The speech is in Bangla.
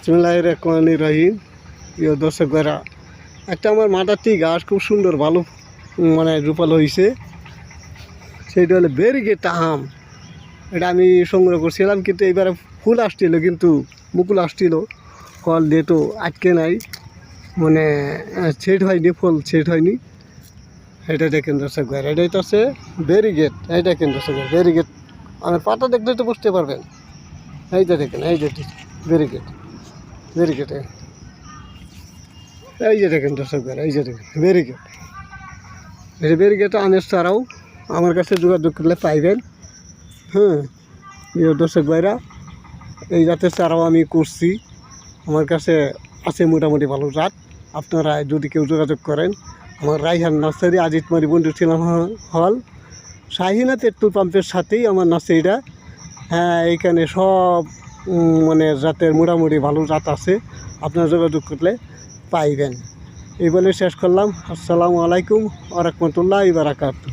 বিসমিল্লাহির রহমানির রহিম। প্রিয় দর্শক ভাইরা, একটা আমার মাদারটি গাছ খুব সুন্দর ভালো রূপাল হয়েছে। সেইটা হলো ব্যারিকেড আম। এটা আমি সংগ্রহ করছিলাম, কিন্তু এবারে ফুল আসছিল, কিন্তু মুকুল আসছিল, ফল ডেটও আটকে নাই, সেট হয়নি, ফল সেট হয়নি। এটা দেখেন দর্শক ভাইরা, এটাই তো আছে ব্যারিকেড। এই দেখেন দর্শক ভাই, ব্যারিকেড আমার পাতা দেখলে তো বুঝতে পারবেন। এইটা দেখেন, এই যে ব্যারিকেড, ব্যারিকেটে এই যে দেখেন দর্শক ভাইরা, এই যে দেখেন ব্যারিকেড। এই ব্যারিকেড আমের ছাড়াও আমার কাছে যোগাযোগ করলে পাইবেন। হ্যাঁ প্রিয় দর্শক ভাইরা, এই জাতের চারাও আমি করছি, আমার কাছে আছে মোটামুটি ভালো জাত। আপনারা যদি কেউ যোগাযোগ করেন, আমার রাইহান নার্সারি, আজিতমারি বন্ধু ছিলাম হল, শাহিনা পেট্রোল পাম্পের সাথেই আমার নার্সারিটা। হ্যাঁ, এইখানে সব জাতের মোটামুটি ভালো জাত আছে, আপনারা যোগাযোগ করলে পাইবেন। এই বলে শেষ করলাম। আসসালামু আলাইকুম ওয়া রাহমাতুল্লাহি ওয়া বারাকাতুহু।